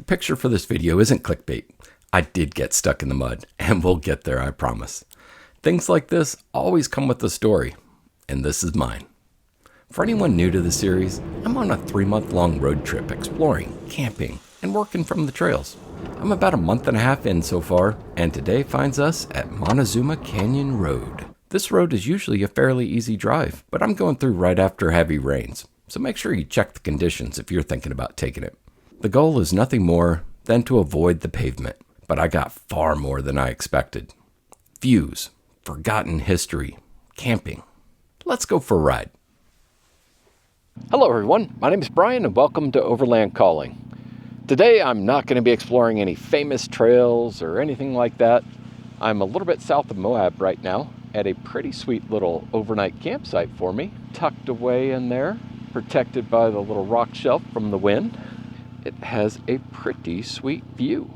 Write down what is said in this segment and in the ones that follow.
The picture for this video isn't clickbait. I did get stuck in the mud, and we'll get there, I promise. Things like this always come with a story, and this is mine. For anyone new to the series, I'm on a 3-month-long road trip exploring, camping, and working from the trails. I'm about a month and a half in so far, and today finds us at Montezuma Canyon Road. This road is usually a fairly easy drive, but I'm going through right after heavy rains, so make sure you check the conditions if you're thinking about taking it. The goal is nothing more than to avoid the pavement, but I got far more than I expected. Views, forgotten history, camping. Let's go for a ride. Hello everyone, my name is Brian and welcome to Overland Calling. Today I'm not going to be exploring any famous trails or anything like that. I'm a little bit south of Moab right now at a pretty sweet little overnight campsite for me, tucked away in there, protected by the little rock shelf from the wind. It has a pretty sweet view.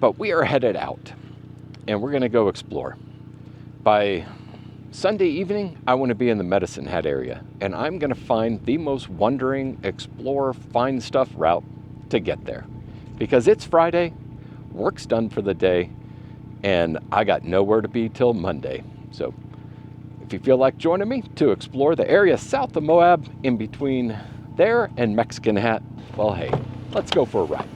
But we are headed out and we're going to go explore. By Sunday evening, I want to be in the Medicine Hat area, and I'm going to find the most wandering, explore, find stuff route to get there. Because it's Friday, work's done for the day, and I got nowhere to be till Monday. So if you feel like joining me to explore the area south of Moab, in between there and Mexican Hat, well, hey, let's go for a ride.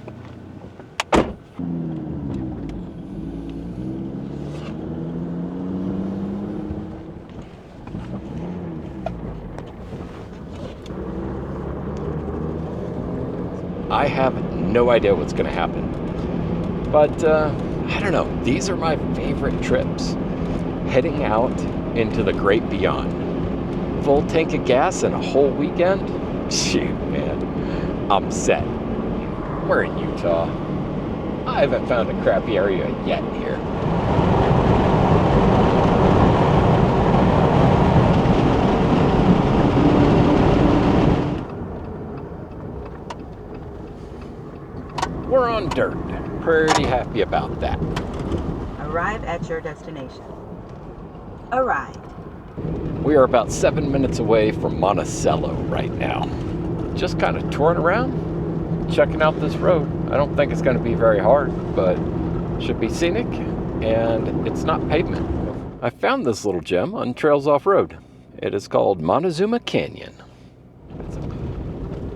I have no idea what's going to happen, but I don't know. These are my favorite trips. Heading out into the great beyond. Full tank of gas and a whole weekend? Shoot, man. I'm set. We're in Utah. I haven't found a crappy area yet here. We're on dirt. Pretty happy about that. Arrive at your destination. Arrived. We are about 7 minutes away from Monticello right now. Just kind of touring around, checking out this road. I don't think it's going to be very hard, but should be scenic, and it's not pavement. I found this little gem on Trails Off-Road. It is called Montezuma Canyon.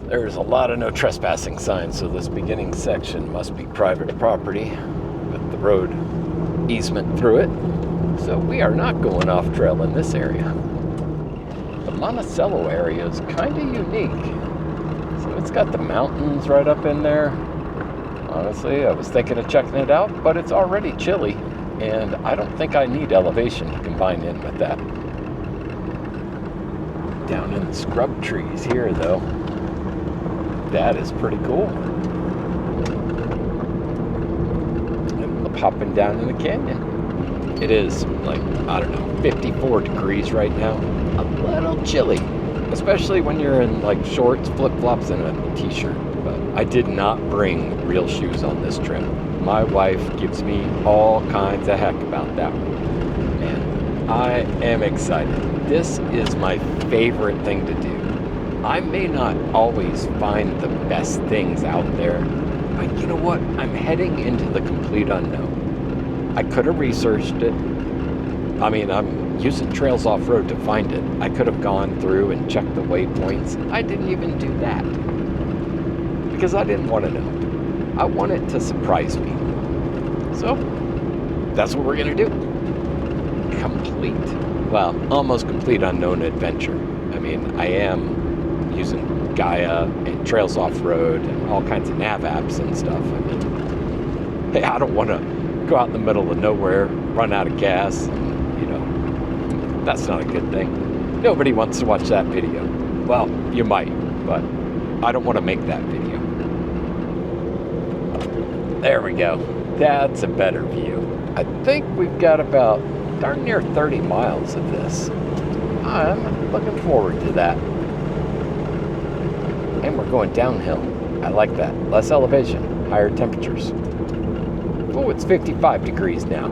There's a lot of no trespassing signs, so this beginning section must be private property with the road easement through it. So we are not going off trail in this area. The Monticello area is kind of unique. So it's got the mountains right up in there. Honestly, I was thinking of checking it out, but it's already chilly, and I don't think I need elevation to combine in with that. Down in the scrub trees here, though. That is pretty cool. And popping down in the canyon. It is like, I don't know, 54 degrees right now. A little chilly, especially when you're in like shorts, flip-flops, and a t-shirt. But I did not bring real shoes on this trip. My wife gives me all kinds of heck about that one. And I am excited. This is my favorite thing to do. I may not always find the best things out there, but you know what? I'm heading into the complete unknown. I could have researched it. I mean, I'm using Trails Off-Road to find it. I could have gone through and checked the waypoints. I didn't even do that because I didn't want to know. I want it to surprise me. So that's what we're going to do. Complete, well, almost complete unknown adventure. I mean, I am using Gaia and Trails Off-Road and all kinds of nav apps and stuff. I mean, hey, I don't want to go out in the middle of nowhere, run out of gas, and, you know, that's not a good thing. Nobody wants to watch that video. Well, you might, but I don't want to make that video. There we go. That's a better view. I think we've got about darn near 30 miles of this. I'm looking forward to that. And we're going downhill. I like that. Less elevation, higher temperatures. Oh, it's 55 degrees now.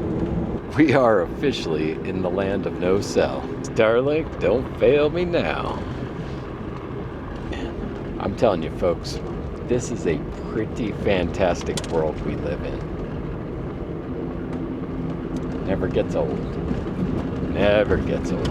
We are officially in the land of no cell. Starlink, don't fail me now. I'm telling you folks, This is a pretty fantastic world we live in. Never gets old. Never gets old.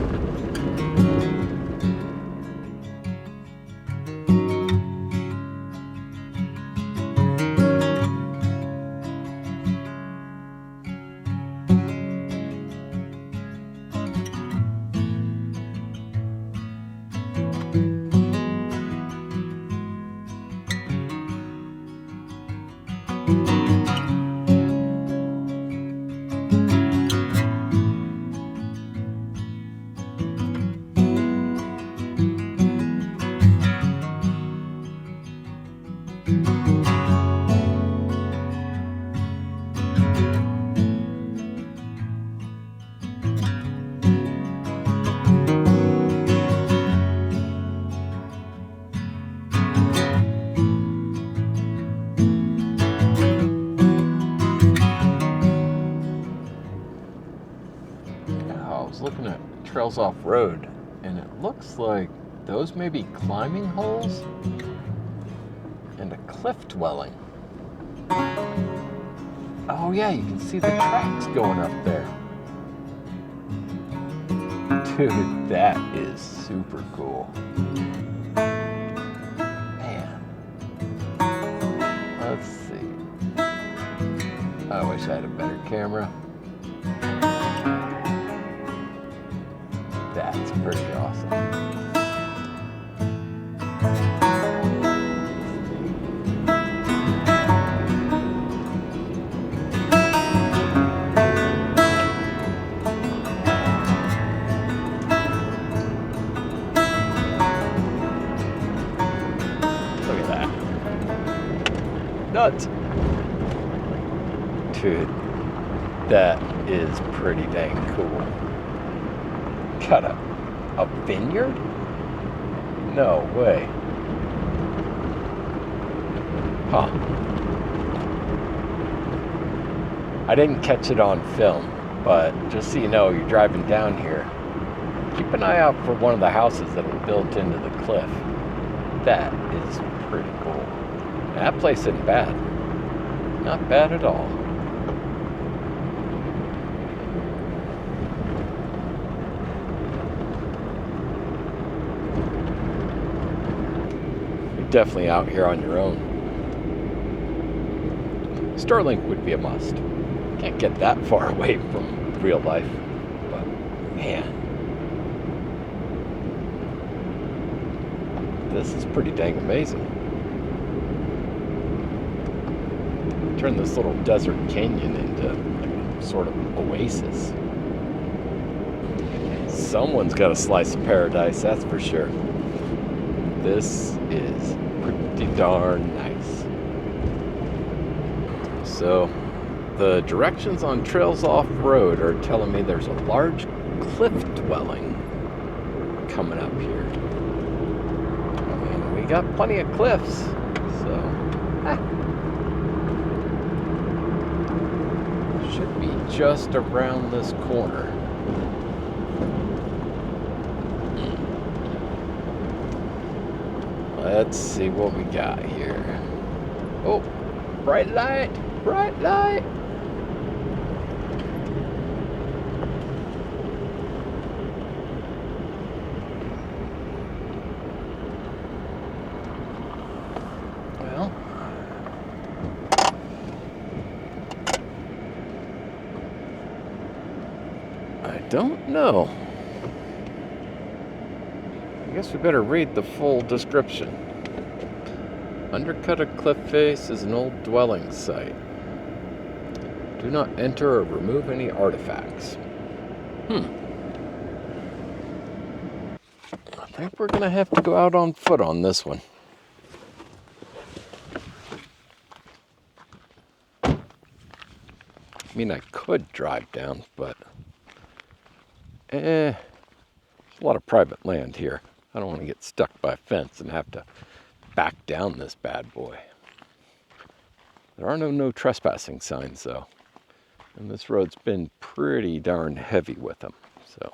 Looking at Trails Off Road, and it looks like those may be climbing holes and a cliff dwelling. Oh yeah, you can see the tracks going up there. Dude, that is super cool. Man. Let's see. I wish I had a better camera. That's pretty awesome. Look at that. Nuts. Dude, that is pretty dang cool. Got a vineyard? No way. Huh. I didn't catch it on film, but just so you know, you're driving down here, keep an eye out for one of the houses that are built into the cliff. That is pretty cool. That place isn't bad. Not bad at all. Definitely out here on your own. Starlink would be a must. Can't get that far away from real life, but man, this is pretty dang amazing. Turn this little desert canyon into like a sort of oasis. Someone's got a slice of paradise, that's for sure. This is pretty darn nice. So, the directions on Trails Off Road are telling me there's a large cliff dwelling coming up here. And we got plenty of cliffs, so should be just around this corner. Let's see what we got here. Oh, bright light, bright light. Well, I don't know. I guess we better read the full description. Undercut a cliff face is an old dwelling site. Do not enter or remove any artifacts. I think we're gonna have to go out on foot on this one. I mean, I could drive down, but there's a lot of private land here. I don't want to get stuck by a fence and have to back down this bad boy. There are no trespassing signs though, and this road's been pretty darn heavy with them, so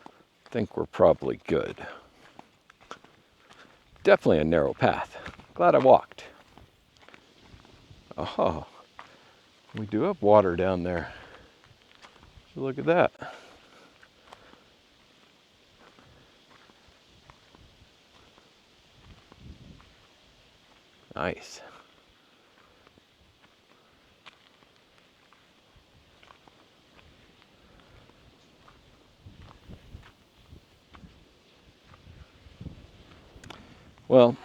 I think we're probably good. Definitely a narrow path. Glad I walked. Oh, we do have water down there. Look at that. Nice. Well,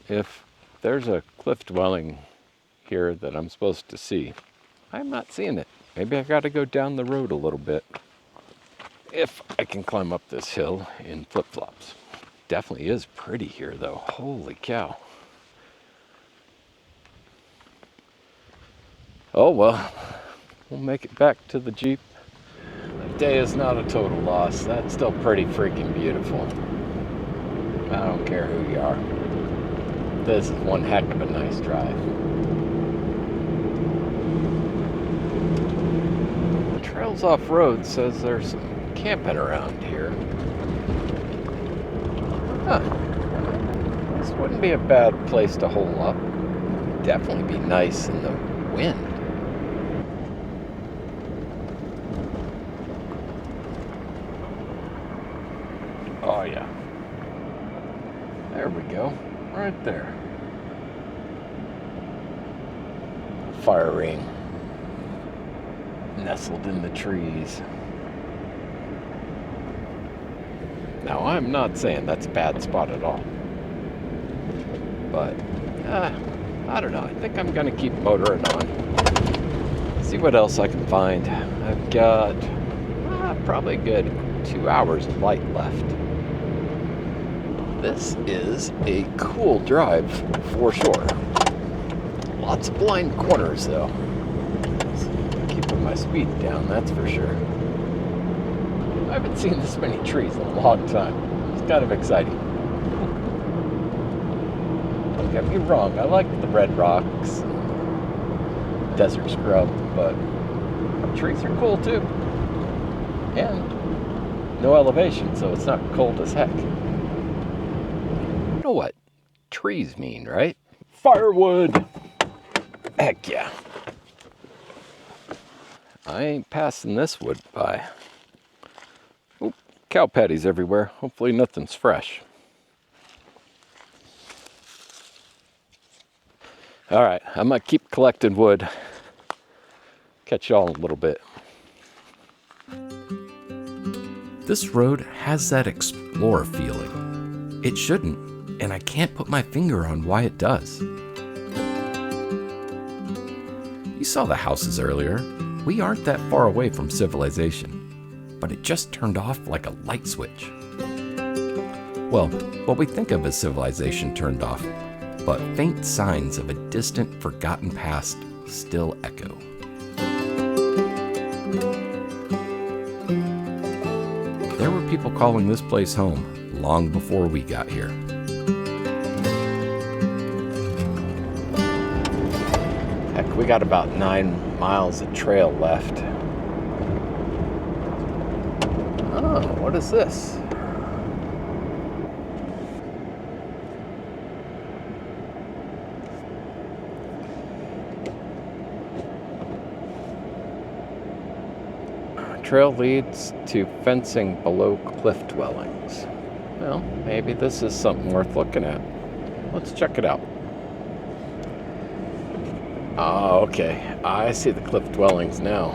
if there's a cliff dwelling here that I'm supposed to see, I'm not seeing it. Maybe I gotta go down the road a little bit if I can climb up this hill in flip-flops. Definitely is pretty here though. Holy cow. Oh well, we'll make it back to the Jeep. The day is not a total loss. That's still pretty freaking beautiful. I don't care who you are. This is one heck of a nice drive. Trails Off Road says there's some camping around here. Huh. This wouldn't be a bad place to hole up. Definitely be nice in the wind. Oh yeah. There we go. Right there. Fire ring. Nestled in the trees. Now, I'm not saying that's a bad spot at all. But, I don't know. I think I'm going to keep motoring on. See what else I can find. I've got probably a good 2 hours of light left. This is a cool drive for sure. Lots of blind corners though. Keeping my speed down, that's for sure. I haven't seen this many trees in a long time. It's kind of exciting. Don't get me wrong, I like the red rocks, desert scrub, but trees are cool too. And no elevation, so it's not cold as heck. You know what trees mean, right? Firewood! Heck yeah. I ain't passing this wood by. Oop, cow patties everywhere. Hopefully nothing's fresh. Alright, I'm gonna keep collecting wood. Catch y'all in a little bit. This road has that explorer feeling. It shouldn't, and I can't put my finger on why it does. You saw the houses earlier. We aren't that far away from civilization, but it just turned off like a light switch. Well, what we think of as civilization turned off, but faint signs of a distant, forgotten past still echo. There were people calling this place home long before we got here. Heck, we got about 9 miles of trail left. Oh, what is this? Trail leads to fencing below cliff dwellings. Well, maybe this is something worth looking at. Let's check it out. Oh, okay. I see the cliff dwellings now.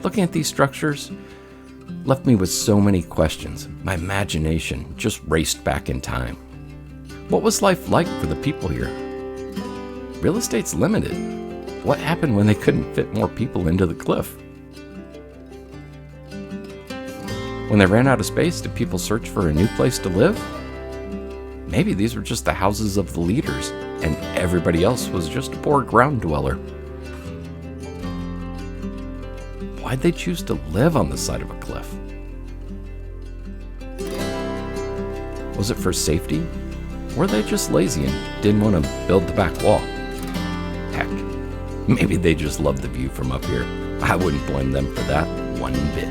Looking at these structures left me with so many questions. My imagination just raced back in time. What was life like for the people here? Real estate's limited. What happened when they couldn't fit more people into the cliff? When they ran out of space, did people search for a new place to live? Maybe these were just the houses of the leaders, and everybody else was just a poor ground dweller. Why'd they choose to live on the side of a cliff? Was it for safety? Or were they just lazy and didn't want to build the back wall? Heck, maybe they just loved the view from up here. I wouldn't blame them for that one bit.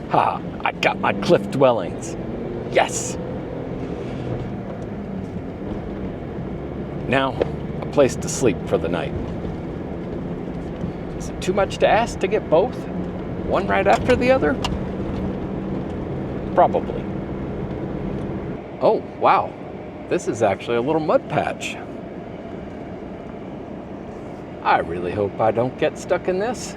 Ha! I got my cliff dwellings. Yes! Now, a place to sleep for the night. Is it too much to ask to get both? One right after the other? Probably. Oh, wow. This is actually a little mud patch. I really hope I don't get stuck in this.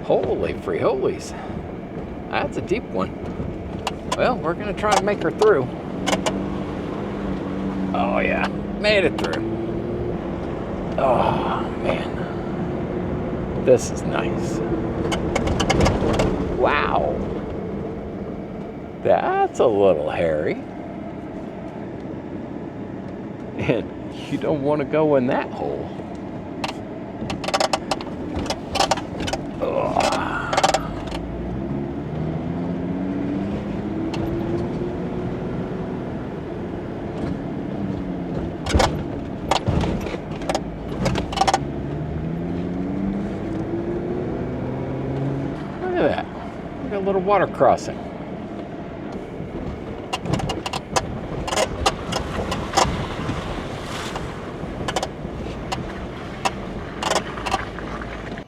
Holy free-holies. That's a deep one. Well, we're gonna try and make her through. Oh yeah, made it through. Oh man, this is nice. Wow, that's a little hairy. And you don't want to go in that hole. Look at that. We got a little water crossing.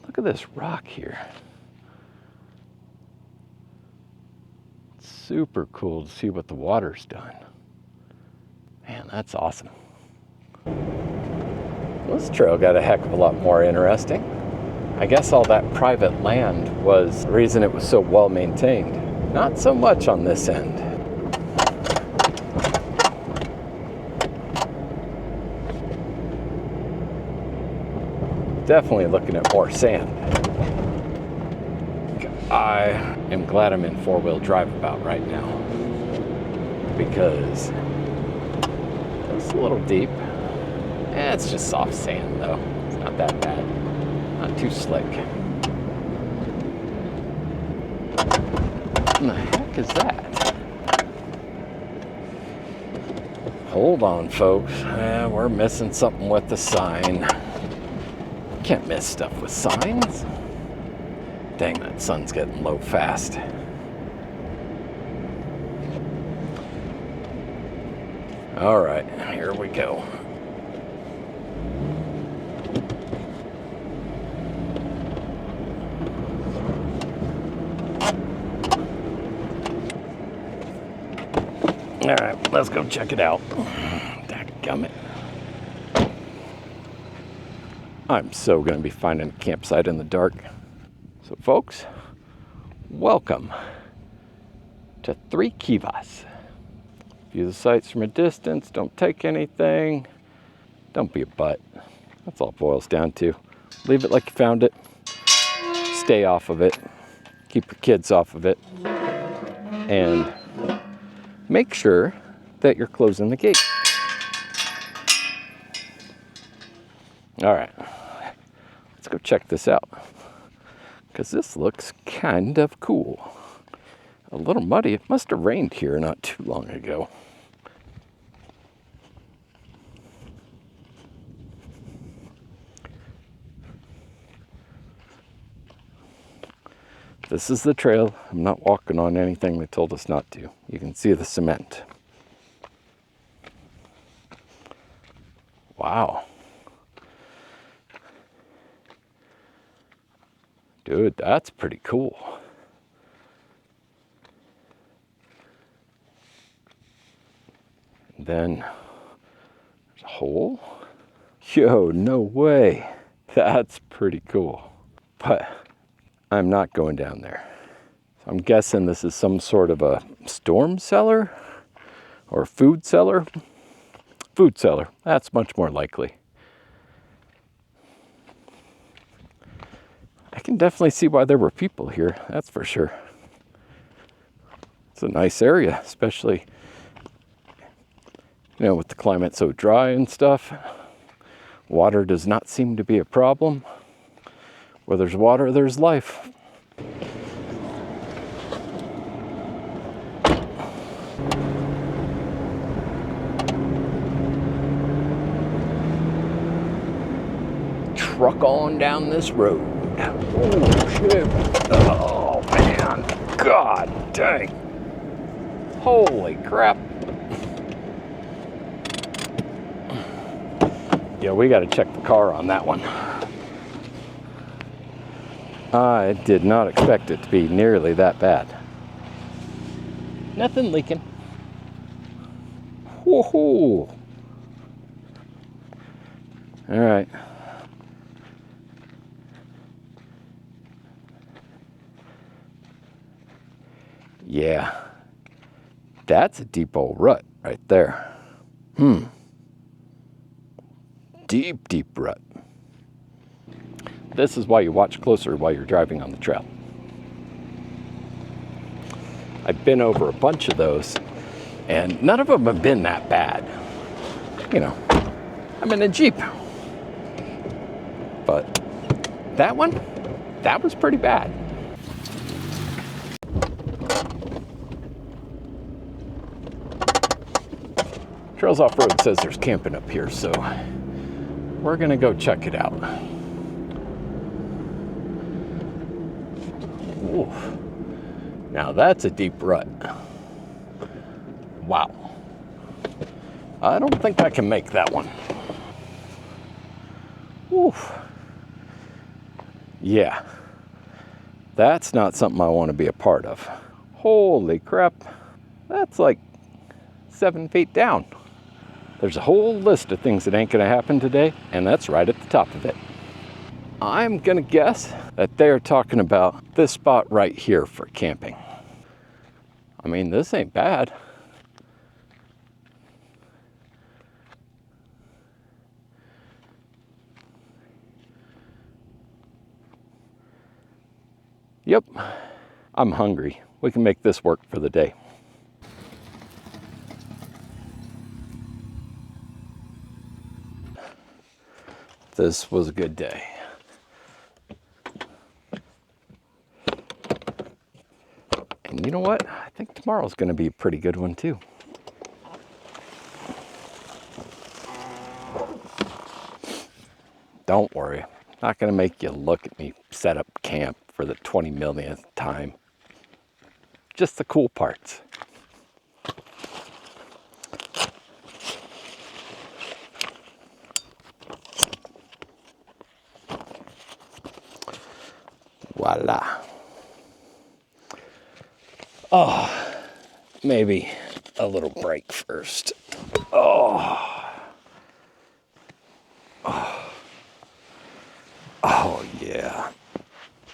Look at this rock here. It's super cool to see what the water's done. Man, that's awesome. This trail got a heck of a lot more interesting. I guess all that private land was the reason it was so well maintained. Not so much on this end. Definitely looking at more sand. I am glad I'm in four-wheel drive about right now, because it's a little deep. It's just soft sand though. It's not that bad. Not too slick. What the heck is that? Hold on, folks. We're missing something with the sign. Can't miss stuff with signs. Dang, that sun's getting low fast. All right, here we go. All right, let's go check it out. Dadgummit. I'm so going to be finding a campsite in the dark. So folks, welcome to 3 Kivas. View the sights from a distance, don't take anything, don't be a butt. That's all it boils down to. Leave it like you found it, stay off of it, keep your kids off of it, and make sure that you're closing the gate. All right, let's go check this out, because this looks kind of cool. A little muddy. It must have rained here not too long ago. This is the trail. I'm not walking on anything they told us not to. You can see the cement. Wow. Dude, that's pretty cool. And then there's a hole. Yo, no way. That's pretty cool. but I'm not going down there. I'm guessing this is some sort of a storm cellar or food cellar. Food cellar, that's much more likely. I can definitely see why there were people here, that's for sure. It's a nice area, especially, with the climate so dry and stuff. Water does not seem to be a problem. Where there's water, there's life. Truck on down this road. Oh, shit. Oh, man. God dang. Holy crap. Yeah, we got to check the car on that one. I did not expect it to be nearly that bad. Nothing leaking. Woohoo! All right. Yeah, that's a deep old rut right there. Deep, deep rut. This is why you watch closer while you're driving on the trail. I've been over a bunch of those, and none of them have been that bad. I'm in a Jeep. But that one, that was pretty bad. Trails Off Road says there's camping up here, so we're gonna go check it out. Ooh. Now that's a deep rut. Wow. I don't think I can make that one. Ooh. Yeah. That's not something I want to be a part of. Holy crap. That's like 7 feet down. There's a whole list of things that ain't gonna happen today, and that's right at the top of it. I'm gonna guess that they're talking about this spot right here for camping. I mean, this ain't bad. Yep, I'm hungry. We can make this work for the day. This was a good day. And you know what? I think tomorrow's going to be a pretty good one too. Don't worry. Not going to make you look at me set up camp for the 20 millionth time. Just the cool parts. Voila. Oh, maybe a little break first. Oh. Oh. Oh, yeah.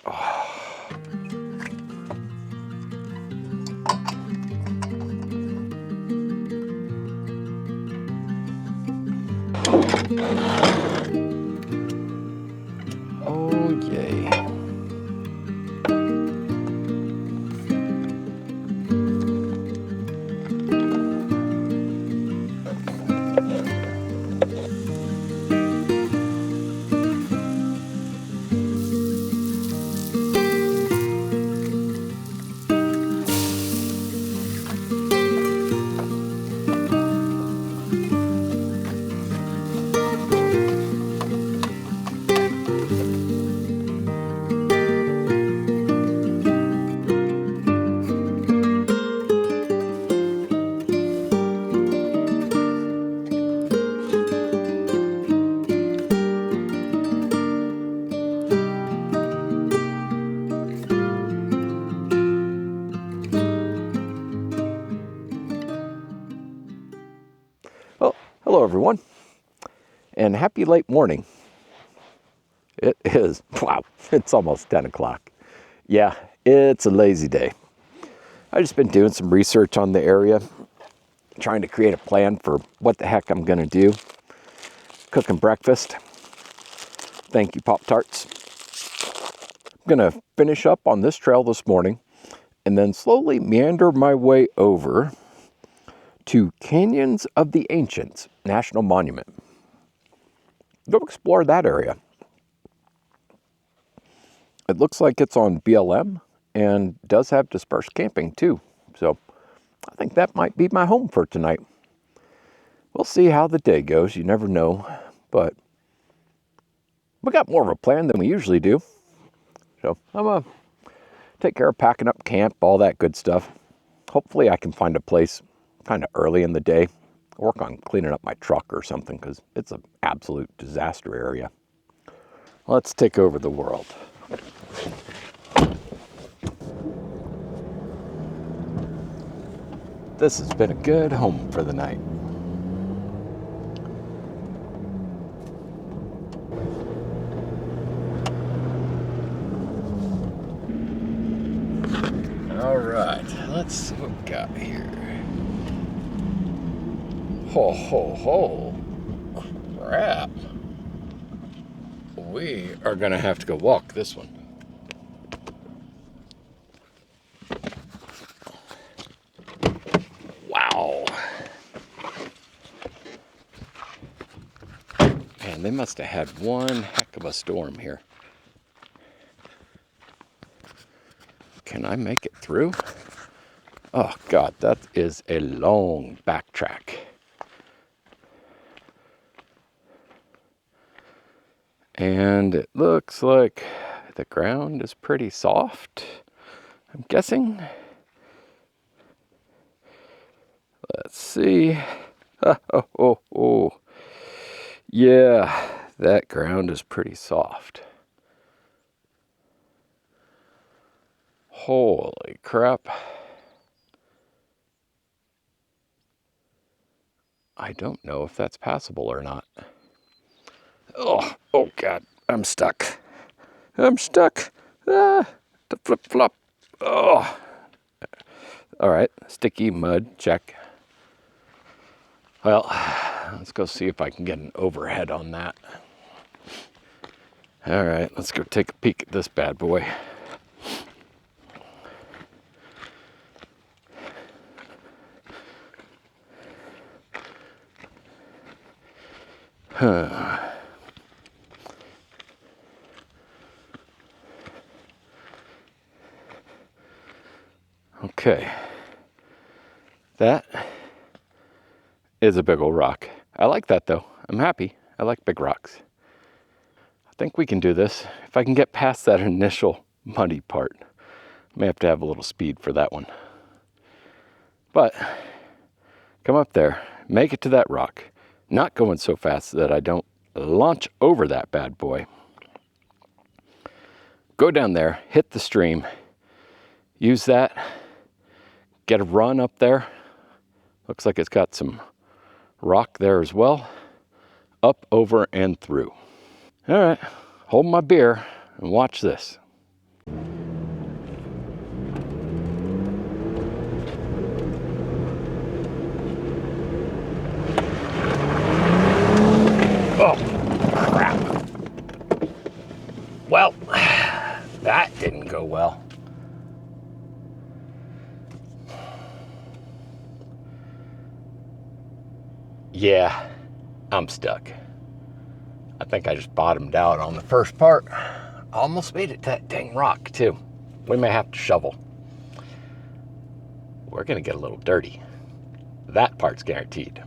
Oh. Oh, yay. Well, hello everyone, and happy late morning. It is. Wow, it's almost 10 o'clock. Yeah, it's a lazy day. I've just been doing some research on the area, trying to create a plan for what the heck I'm gonna do. Cooking breakfast. Thank you, Pop-Tarts. I'm gonna finish up on this trail this morning and then slowly meander my way over to Canyons of the Ancients National Monument. Go explore that area. It looks like it's on BLM and does have dispersed camping too. So I think that might be my home for tonight. We'll see how the day goes. You never know. But we got more of a plan than we usually do. So I'm going to take care of packing up camp, all that good stuff. Hopefully I can find a place kind of early in the day. Work on cleaning up my truck or something because it's an absolute disaster area. Let's take over the world. This has been a good home for the night. All right, let's see what we got here. Ho, ho, ho. Crap. We are gonna have to go walk this one. Wow. Man, they must have had one heck of a storm here. Can I make it through? Oh God, that is a long backtrack. And it looks like the ground is pretty soft, I'm guessing. Let's see. Oh. Yeah, that ground is pretty soft. Holy crap. I don't know if that's passable or not. Oh God, I'm stuck. I'm stuck. The flip-flop. Oh. All right, sticky mud, check. Well, let's go see if I can get an overhead on that. All right, let's go take a peek at this bad boy. Okay, that is a big old rock. I like that though. I'm happy. I like big rocks. I think we can do this. If I can get past that initial muddy part, I may have to have a little speed for that one. But come up there, make it to that rock. Not going so fast that I don't launch over that bad boy. Go down there, hit the stream, use that, get a run up there. Looks like it's got some rock there as well. Up, over, and through. All right, hold my beer and watch this. Oh, crap. Well, that didn't go well. Yeah, I'm stuck. I think I just bottomed out on the first part. Almost made it to that dang rock, too. We may have to shovel. We're gonna get a little dirty. That part's guaranteed.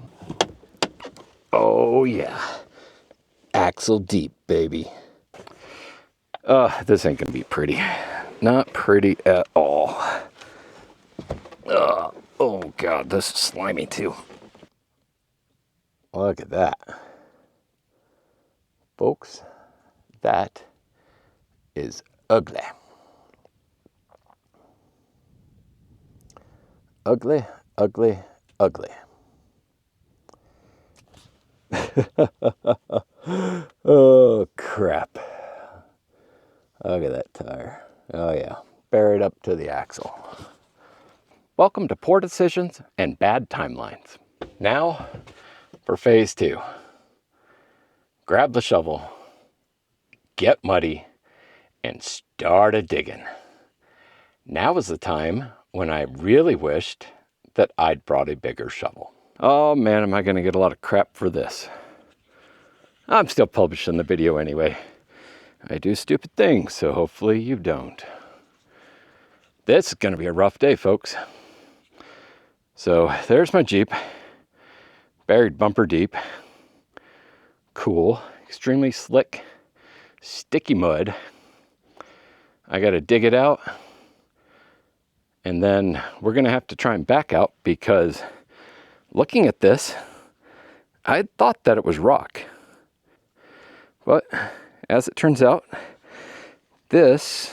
Oh, yeah. Axle deep, baby. This ain't gonna be pretty. Not pretty at all. Oh, God, this is slimy, too. Look at that. Folks, that is ugly. Ugly, ugly, ugly. Oh, crap. Look at that tire. Oh yeah, buried up to the axle. Welcome to poor decisions and bad timelines. Now for phase 2. Grab the shovel, get muddy, and start a-digging. Now is the time when I really wished that I'd brought a bigger shovel. Oh man, am I gonna get a lot of crap for this. I'm still publishing the video anyway. I do stupid things, so hopefully you don't. This is gonna be a rough day, folks. So there's my Jeep, buried bumper deep. Cool, extremely slick, sticky mud. I gotta dig it out, and then we're gonna have to try and back out because looking at this, I thought that it was rock. But as it turns out, this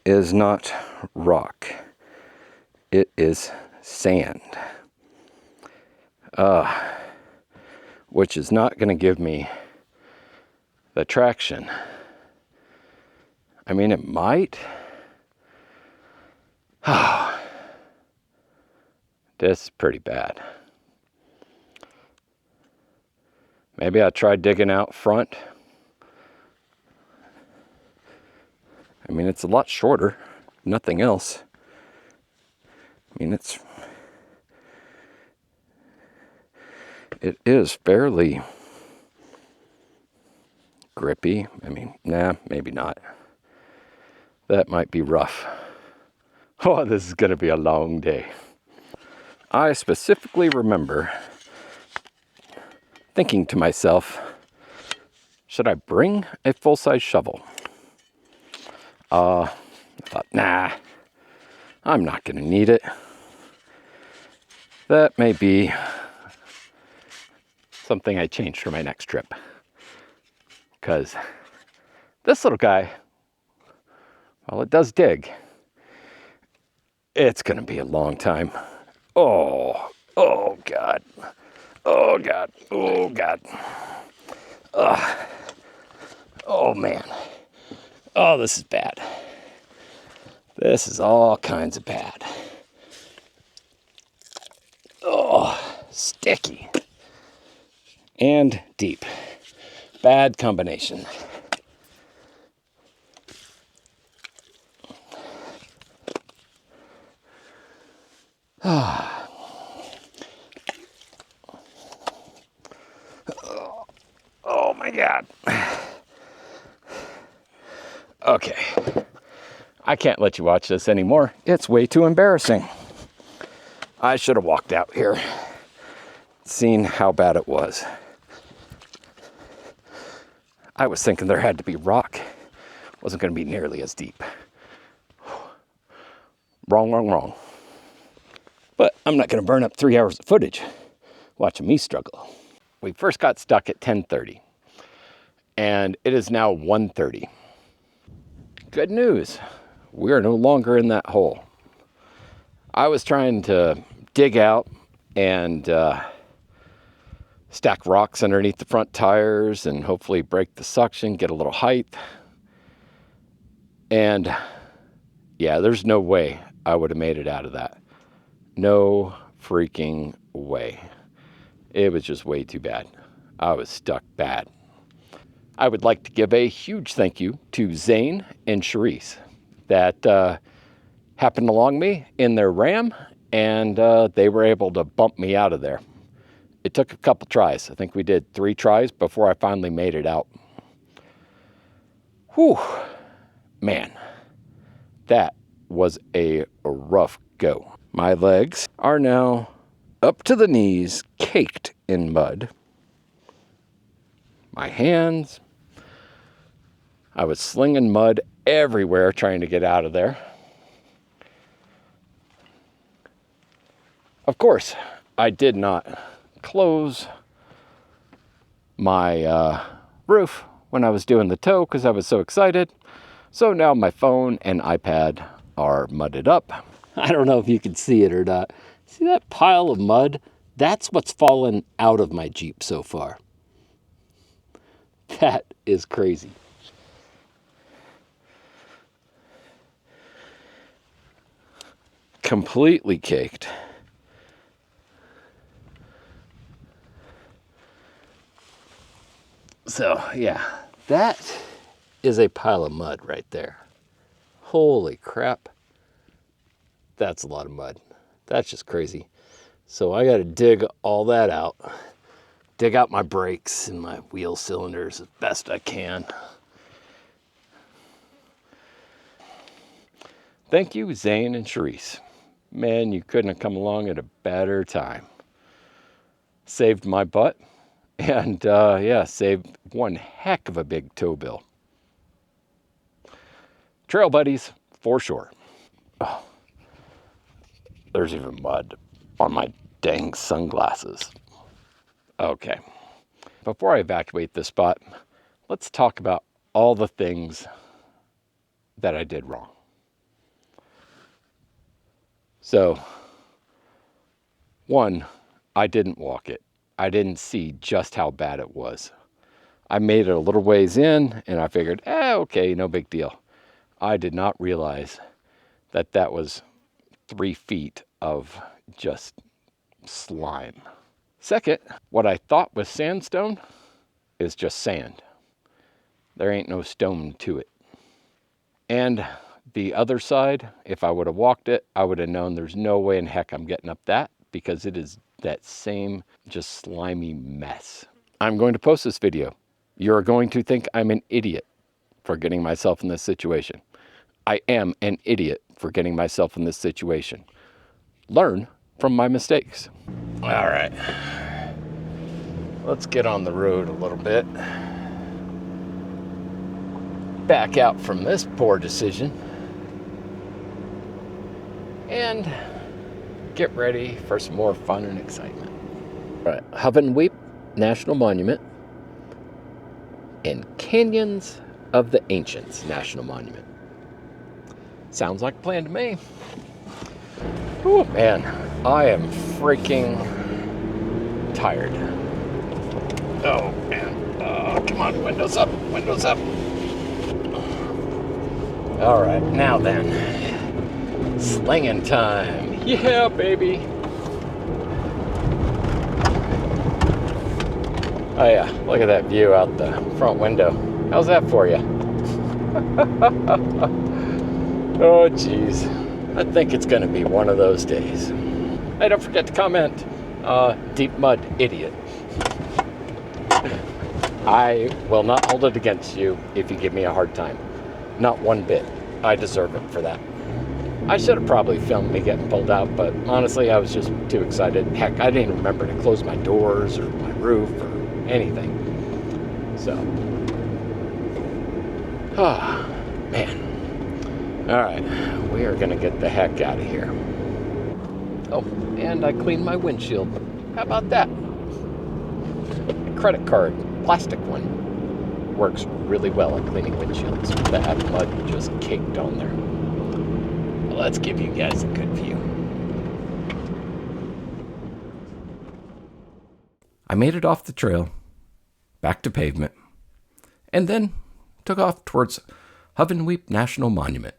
is not rock. It is sand. Which is not going to give me the traction. I mean, it might. This is pretty bad. Maybe I'll try digging out front. I mean, it's a lot shorter. Nothing else. I mean, it is fairly grippy. I mean, nah, maybe not. That might be rough. Oh, this is going to be a long day. I specifically remember thinking to myself, should I bring a full-size shovel? I thought, nah, I'm not going to need it. That may be something I change for my next trip. Because this little guy, while it does dig, it's going to be a long time. Oh God. Oh God. Oh God. Oh man. Oh, this is bad. This is all kinds of bad. Oh, sticky. And deep. Bad combination. Oh my God. Okay. I can't let you watch this anymore. It's way too embarrassing. I should have walked out here, seen how bad it was. I was thinking there had to be rock. Wasn't going to be nearly as deep. Wrong. But I'm not going to burn up 3 hours of footage watching me struggle. We first got stuck at 10:30, and it is now 1:30. Good news, we are no longer in that hole. I was trying to dig out and stack rocks underneath the front tires and hopefully break the suction, get a little height. And yeah, there's no way I would have made it out of that. No freaking way. It was just way too bad. I was stuck bad. I would like to give a huge thank you to Zane and Charisse that happened along me in their Ram, and they were able to bump me out of there. It took a couple tries. I think we did 3 tries before I finally made it out. Whew, man, that was a rough go. My legs are now up to the knees, caked in mud. My hands, I was slinging mud everywhere trying to get out of there. Of course, I did not close my roof when I was doing the tow because I was so excited. So now my phone and iPad are mudded up. I don't know if you can see it or not. See that pile of mud? That's what's fallen out of my Jeep so far. That is crazy. completely caked. So, yeah, that is a pile of mud right there. Holy crap. That's a lot of mud. That's just crazy. So I got to dig all that out. Dig out my brakes and my wheel cylinders as best I can. Thank you, Zane and Charisse. Man, you couldn't have come along at a better time. Saved my butt. And yeah, saved one heck of a big tow bill. Trail buddies, for sure. Oh, there's even mud on my dang sunglasses. Okay, before I evacuate this spot, let's talk about all the things that I did wrong. So, one, I didn't walk it. I didn't see just how bad it was. I made it a little ways in and I figured, okay, no big deal. I did not realize that that was 3 feet of just slime. Second, what I thought was sandstone is just sand. There ain't no stone to it. And the other side, if I would have walked it, I would have known there's no way in heck I'm getting up that, because it is that same just slimy mess. I'm going to post this video. You're going to think I'm an idiot for getting myself in this situation. I am an idiot for getting myself in this situation. Learn from my mistakes. All right. Let's get on the road a little bit. Back out from this poor decision. And get ready for some more fun and excitement. All right, Overland National Monument and Canyons of the Ancients National Monument. Sounds like a plan to me. Oh man, I am freaking tired. Oh man, come on, windows up, windows up. All right, now then, slinging time. Yeah, baby. Oh yeah, look at that view out the front window. How's that for you? Oh geez, I think it's gonna be one of those days. Hey, don't forget to comment, deep mud idiot. I will not hold it against you if you give me a hard time. Not one bit. I deserve it for that. I should have probably filmed me getting pulled out, but honestly, I was just too excited. Heck, I didn't even remember to close my doors or my roof or anything. So, oh, man. All right, we are gonna get the heck out of here. Oh, and I cleaned my windshield. How about that? A credit card, plastic one, works really well at cleaning windshields. That mud just caked on there. Let's give you guys a good view. I made it off the trail, back to pavement, and then took off towards Overland National Monument.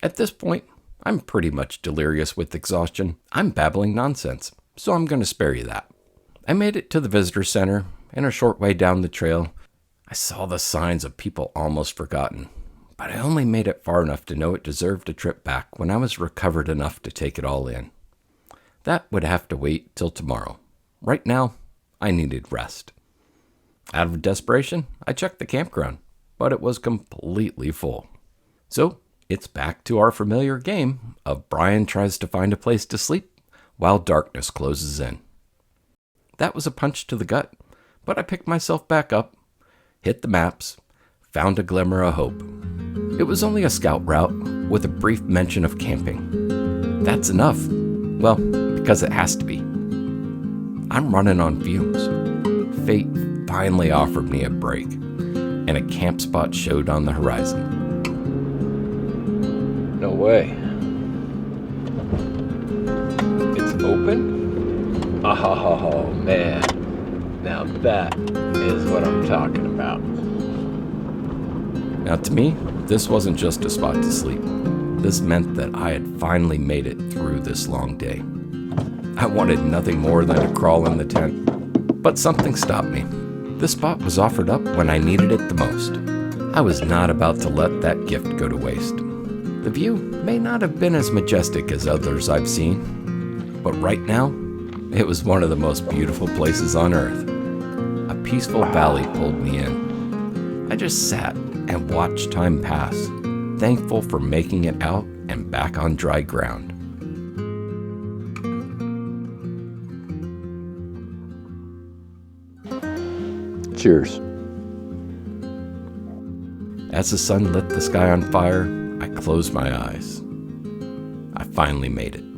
At this point, I'm pretty much delirious with exhaustion. I'm babbling nonsense, so I'm going to spare you that. I made it to the visitor center, and a short way down the trail, I saw the signs of people almost forgotten. But I only made it far enough to know it deserved a trip back when I was recovered enough to take it all in. That would have to wait till tomorrow. Right now, I needed rest. Out of desperation, I checked the campground, but it was completely full. So, it's back to our familiar game of Brian tries to find a place to sleep while darkness closes in. That was a punch to the gut, but I picked myself back up, hit the maps, found a glimmer of hope. It was only a scout route with a brief mention of camping. That's enough. Well, because it has to be. I'm running on fumes. Fate finally offered me a break, and a camp spot showed on the horizon. No way. It's open? Oh man. Now that is what I'm talking about. Now to me, this wasn't just a spot to sleep. This meant that I had finally made it through this long day. I wanted nothing more than to crawl in the tent, but something stopped me. This spot was offered up when I needed it the most. I was not about to let that gift go to waste. The view may not have been as majestic as others I've seen, but right now, it was one of the most beautiful places on earth. A peaceful valley pulled me in. I just sat and watched time pass, thankful for making it out and back on dry ground. Cheers. As the sun lit the sky on fire, I closed my eyes. I finally made it.